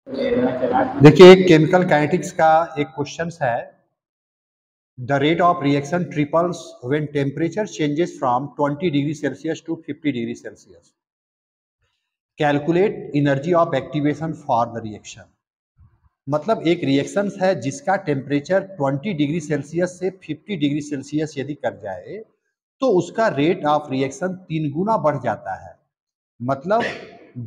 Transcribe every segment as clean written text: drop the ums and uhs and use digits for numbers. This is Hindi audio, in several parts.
देखिए केमिकल काइनेटिक्स का एक क्वेश्चन है, the rate of reaction triples when temperature changes from 20 degree Celsius to 50 degree Celsius. Calculate energy of activation for the reaction. मतलब एक रिएक्शन है जिसका टेम्परेचर 20 डिग्री सेल्सियस से 50 डिग्री सेल्सियस यदि कर जाए तो उसका रेट ऑफ रिएक्शन 3 गुना बढ़ जाता है। मतलब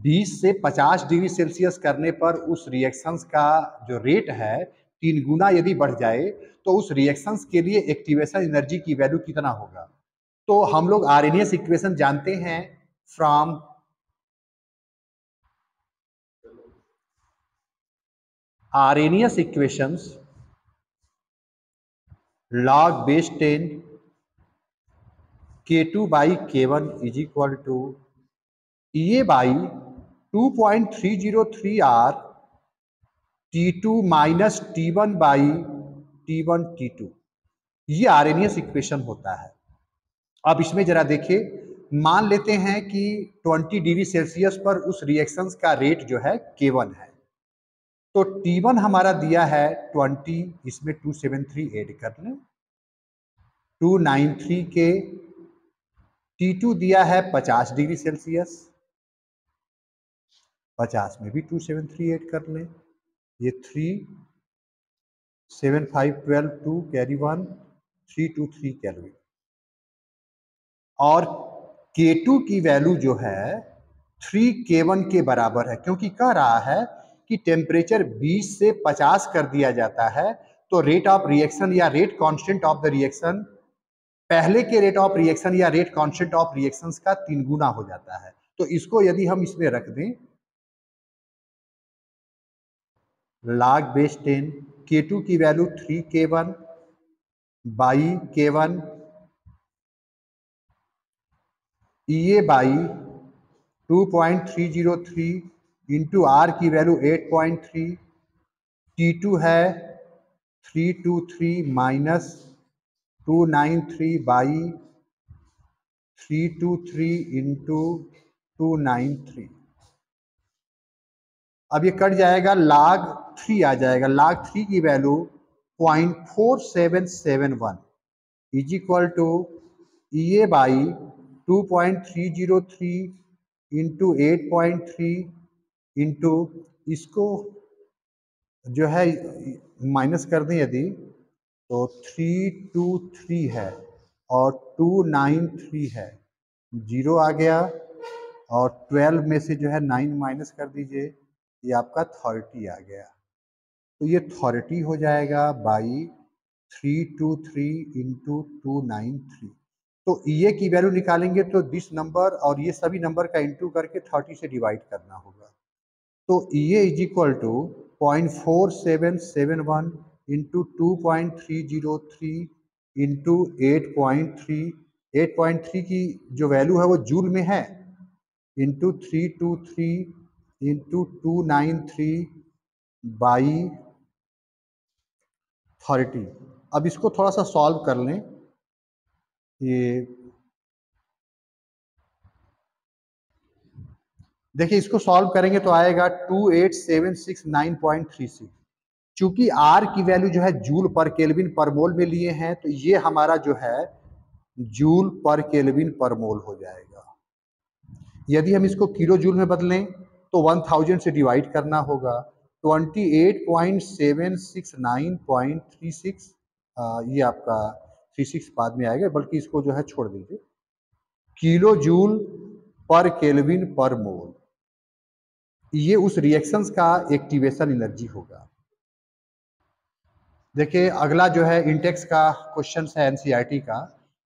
20 से 50 डिग्री सेल्सियस करने पर उस रिएक्शंस का जो रेट है 3 गुना यदि बढ़ जाए तो उस रिएक्शंस के लिए एक्टिवेशन एनर्जी की वैल्यू कितना होगा। तो हम लोग आरएनएस इक्वेशन जानते हैं from RNS equations log base 10 K2 by K1 is equal to EA by 2.303 R T2 minus T1 by T1 T2। ये आरएनएस इक्वेशन होता है। अब इसमें जरा देखिए, मान लेते हैं कि 20 डिग्री सेल्सियस पर उस रिएक्शंस का रेट जो है K1 है, तो T1 हमारा दिया है 20, इसमें 273 ऐड कर लें, 293 के। T2 दिया है 50 डिग्री सेल्सियस, 50 में भी 273 ऐड कर लें, ये 3 7 5 12 2 कैरी 1 323 कैलोरी। और K2 की वैल्यू जो है 3K1 के बराबर है, क्योंकि कह रहा है कि टेम्परेचर 20 से 50 कर दिया जाता है तो रेट ऑफ रिएक्शन या rate constant of the reaction पहले के रेट ऑफ रिएक्शन या रेट कांस्टेंट ऑफ रिएक्शंस का 3 गुना हो जाता है। तो इसको यदि हम इसमें रख दें, log बेस 10 K2 की value 3K1 by K1 EA by 2.303 into R की वैल्यू 8.3, T2 है 323 माइनस 293 बाई 323 इंटू 293। अब ये कट जाएगा, log 3 आ जाएगा। log 3 की value 0.4771 is equal to EA by 2.303 into 8.3 into, इसको जो है माइनस कर दें यदि तो 323 है और 293 है, 0 आ गया, और 12 में से जो है 9 माइनस कर दीजिए, ये आपका 30 आ गया। तो ये 30 हो जाएगा बाई 323 इंटू 293। तो ये की वैल्यू निकालेंगे तो दिस नंबर और ये सभी नंबर का इंटू करके 30 से डिवाइड करना होगा। तो ये is equal to 0.4771 into 2.303 into 8.3, 8.3 की जो वैल्यू है वो जूल में है, इंटू 323 इंटू 293 बाई 30। अब इसको थोड़ा सा सॉल्व कर लें, ये देखिए इसको सॉल्व करेंगे तो आएगा 28769.36। चूंकि आर की वैल्यू जो है जूल पर केल्विन पर मोल में लिए हैं तो ये हमारा जो है जूल पर केल्विन पर मोल हो जाएगा। यदि हम इसको किलो जूल में बदलें तो 1000 से डिवाइड करना होगा, 28.769.36, ये आपका 36 बाद में आएगा, बल्कि इसको जो है छोड़ दीजिए, किलो जूल पर केल्विन पर मोल, ये उस रिएक्शंस का एक्टिवेशन एनर्जी होगा। देखिए अगला जो है इंटेक्स का क्वेश्चन है एनसीईआरटी का,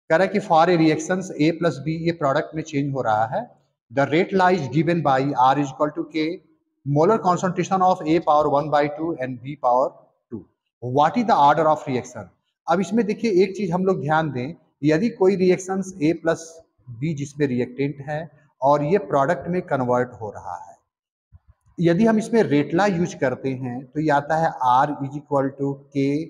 कह रहा है कि for a reactions A plus B, ये प्रोडक्ट में चेंज हो रहा है, the rate law is given by R is equal to K, molar concentration of A power 1/2 and B power 2, what is the order of reaction. अब इसमें देखिए एक चीज हम लोग ध्यान दें, यदि कोई रिएक्शंस A प्लस बी जिसमें रिएक्टेंट है और ये प्रोडक्ट में कन्वर्ट हो रहा है, यदि हम इसमें रेटला यूज करते हैं तो ये आता है R is equal to K,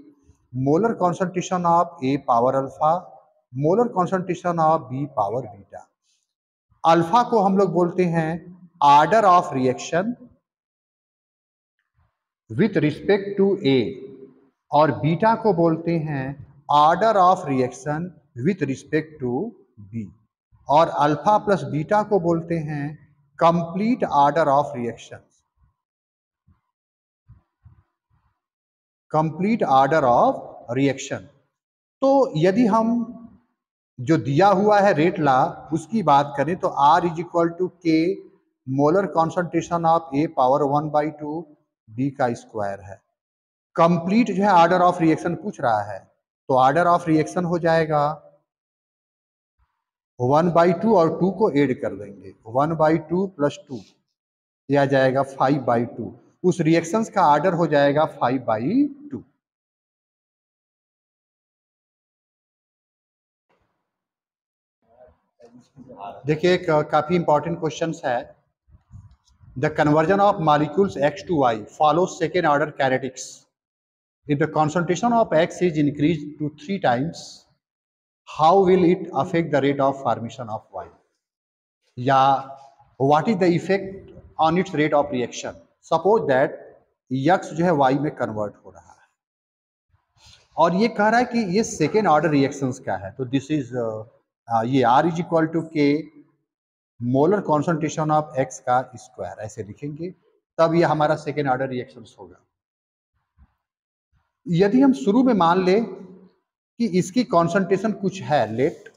molar concentration of A power alpha, molar concentration of B power beta. Alpha को हम लोग बोलते हैं order of reaction with respect to A, और बीटा को बोलते हैं order of reaction with respect to B, और अल्फा प्लस बीटा को बोलते हैं complete order of reaction, complete order of reaction. तो यदि हम जो दिया हुआ है रेट लॉ उसकी बात करें तो R इज इक्वल टू के molar concentration of A power 1/2 B का स्क्वायर है। कंप्लीट जो है ऑर्डर ऑफ रिएक्शन पूछ रहा है, तो ऑर्डर ऑफ रिएक्शन हो जाएगा 1/2 और 2 को ऐड कर देंगे, 1/2 + 2 यह आ जाएगा 5/2। उस रिएक्शंस का ऑर्डर हो जाएगा 5/2। देखिए एक काफी इंपॉर्टेंट क्वेश्चन है। The conversion of molecules X to Y follows second order kinetics. If the concentration of X is increased to 3 times, how will it affect the rate of formation of Y? या what is the effect on its rate of reaction? Suppose that X जो है Y में कन्वर्ट हो रहा है और ये कह रहा है कि ये सेकेंड ऑर्डर रिएक्शंस का है, तो दिस इज ये R इज इक्वल टू के मोलर कॉन्सेंट्रेशन ऑफ X का स्क्वायर, ऐसे लिखेंगे, तब ये हमारा सेकेंड ऑर्डर रिएक्शंस होगा। यदि हम शुरू में मान ले कि इसकी कॉन्सेंट्रेशन कुछ है, let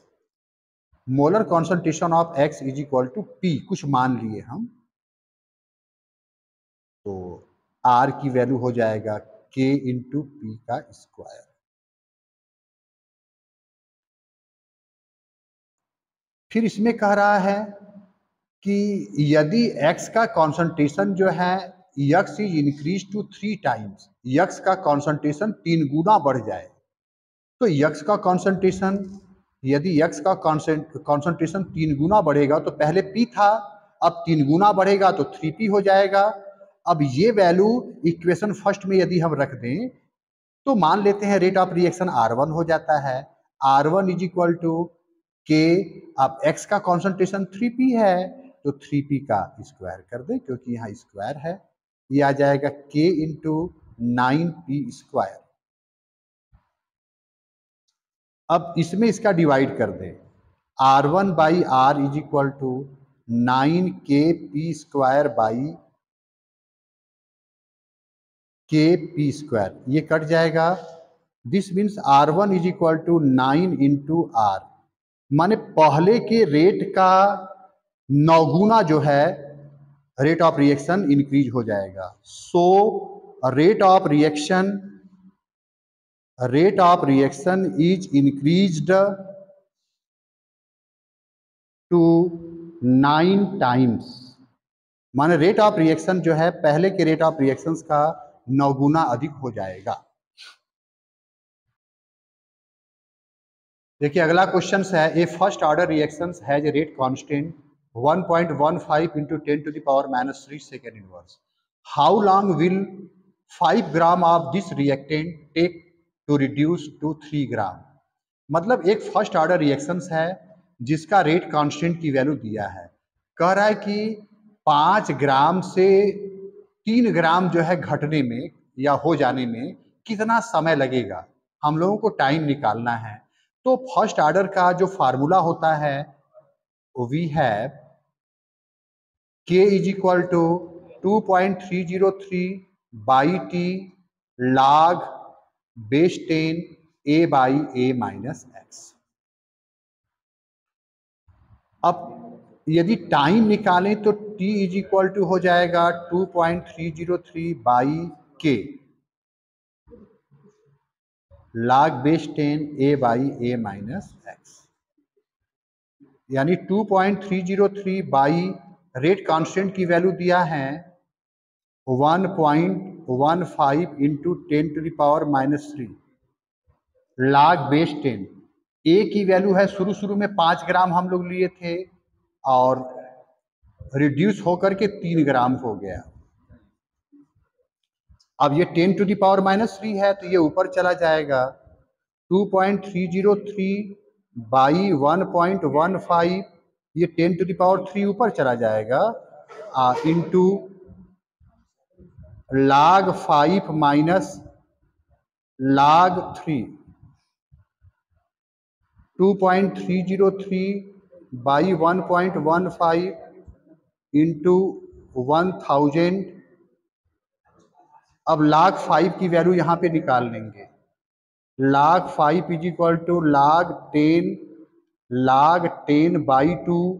molar concentration of X is equal to P कुछ मान लिए हम, तो R की वैल्यू हो जाएगा K इंटू P का स्क्वायर। फिर इसमें कह रहा है कि यदि X का कॉन्सेंट्रेशन जो है X is increase to 3 times, X का कॉन्सेंट्रेशन 3 गुना बढ़ जाए, तो X का कॉन्सेंट्रेशन, यदि X का कॉन्सेंट्रेशन 3 गुना बढ़ेगा तो पहले P था, अब 3 गुना बढ़ेगा तो 3P हो जाएगा। अब ये वैल्यू इक्वेशन फर्स्ट में यदि हम रख दें तो मान लेते हैं रेट ऑफ रिएक्शन R1 हो जाता है, R1 इज इक्वल टू के, अब X का कॉन्सेंट्रेशन 3P है तो 3P का स्क्वायर कर दे क्योंकि यहाँ स्क्वायर है, ये आ जाएगा K इंटू 9P स्क्वायर। अब इसमें इसका डिवाइड कर दें, R1/R is equal to 9KP square by KP square, ये कट जाएगा। This means R1 is equal to 9 into R, माने पहले के रेट का 9 गुना जो है रेट ऑफ रिएक्शन इंक्रीज हो जाएगा। So rate of reaction is increased to 9 times, माने रेट ऑफ रिएक्शन जो है पहले के रेट ऑफ रिएक्शंस का 9 गुना अधिक हो जाएगा। देखिए अगला क्वेश्चन है, a first order reactions has a rate constant 1.15 into 10 to the power -3 second inverse. How long will 5 gram of this reactant take to reduce to 3 gram? मतलब एक फर्स्ट ऑर्डर रिएक्शंस है जिसका रेट कांस्टेंट की वैल्यू दिया है, कह रहा है कि 5 ग्राम से 3 ग्राम जो है घटने में या हो जाने में कितना समय लगेगा, हम लोगों को टाइम निकालना है। तो फर्स्ट ऑर्डर का जो फार्मूला होता है we have K is equal to 2.303 by T log base 10 A by A minus X. अब यदि टाइम निकालें तो T इज इक्वल टू हो जाएगा 2.303 by K log base 10 A by A minus x, यानी 2.303 बाई रेट कांस्टेंट की वैल्यू दिया है 1.15 into 10 to the power -3 log base 10। ए की वैल्यू है शुरू में 5 ग्राम हम लोग लिए थे और रिड्यूस होकर के 3 ग्राम हो गया। अब ये 10 to the power -3 है तो ये ऊपर चला जाएगा, 2.303 बाई 1.15, ये 10 to the power 3 ऊपर चला जाएगा into log 5 minus log 3, 2.303 by 1.15 into 1000। अब log 5 की वैल्यू यहाँ पे निकाल लेंगे। log 5 is equal to log 10 by 2।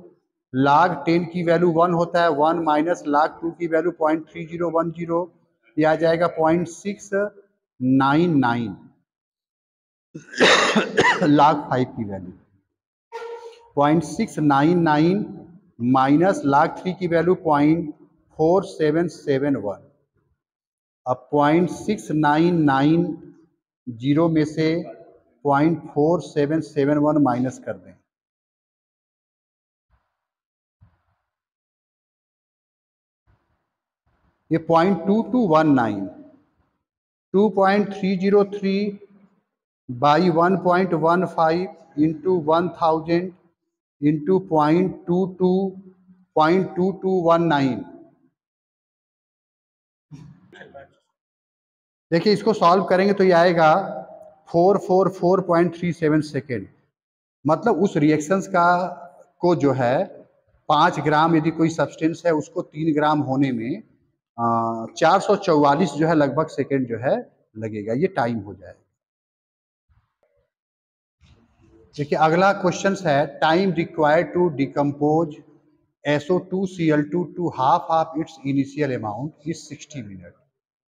log 10 की वैल्यू 1 होता है, 1 माइनस log 2 की वैल्यू 0.3010, ये आ जाएगा 0.699 log 5 की वैल्यू 0.699 माइनस log 3 की वैल्यू 0.4771। अब 0.6990 में से 0.4771 माइनस कर दें, ये 0.2219, 2.303 बाई 1.15 इंटू 1000 इंटू 0.2219। देखिए इसको सॉल्व करेंगे तो ये आएगा 444.37 सेकेंड। मतलब उस रिएक्शंस का को जो है 5 ग्राम यदि कोई सब्सटेंस है उसको 3 ग्राम होने में 444 जो है लगभग सेकेंड जो है लगेगा, ये टाइम हो जाएगा। देखिए अगला क्वेश्चन है time required to decompose SO2Cl2 to half of its initial amount is 60 minute.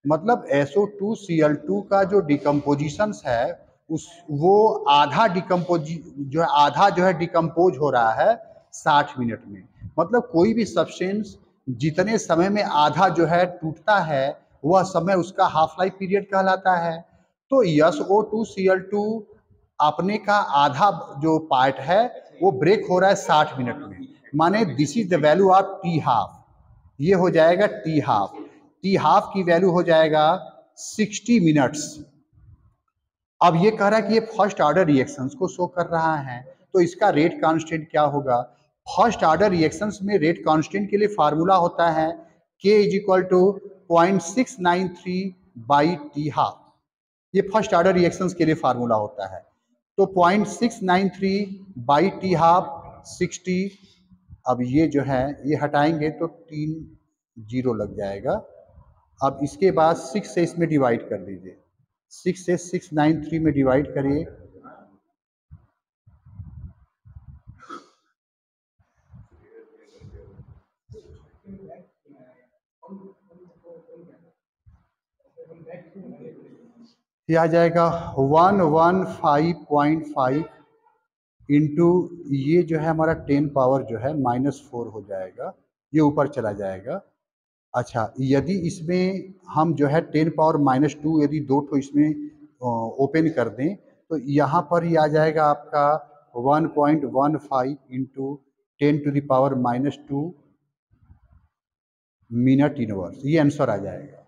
मतलब SO2Cl2 का जो डिकम्पोजिशन है उस वो आधा जो है डिकम्पोज हो रहा है 60 मिनट में। मतलब कोई भी सब्सटेंस जितने समय में आधा जो है टूटता है वह समय उसका हाफ लाइफ पीरियड कहलाता है। तो SO2Cl2 अपने का आधा जो पार्ट है वो ब्रेक हो रहा है 60 मिनट में, माने this is the value of T half. ये हो जाएगा टी हाफ, टी हाफ की वैल्यू हो जाएगा 60 मिनट्स। अब ये कह रहा है कि ये फर्स्ट ऑर्डर रिएक्शंस को शो कर रहा है, तो इसका रेट कांस्टेंट क्या होगा? फर्स्ट ऑर्डर रिएक्शंस में रेट कांस्टेंट के लिए फार्मूला होता है K is equal to 0.693 by T half. ये फर्स्ट ऑर्डर रिएक्शंस के लिए फार्मूला होता है। तो 0.693 बाई टी हाफ 60। अब ये जो है ये हटाएंगे तो 3 जीरो लग जाएगा। अब इसके बाद 6 से इसमें डिवाइड कर दीजिए, 6 से 693 में डिवाइड करिए, ये आ जाएगा 115.5 इंटू ये जो है हमारा 10 पावर जो है -4 हो जाएगा, ये ऊपर चला जाएगा। अच्छा यदि इसमें हम जो है 10 पावर -2 यदि 2 ठो इसमें ओपन कर दें तो यहाँ पर ही आ जाएगा आपका 1.15 into 10 to the power -2 minute inverse, ये आंसर आ जाएगा।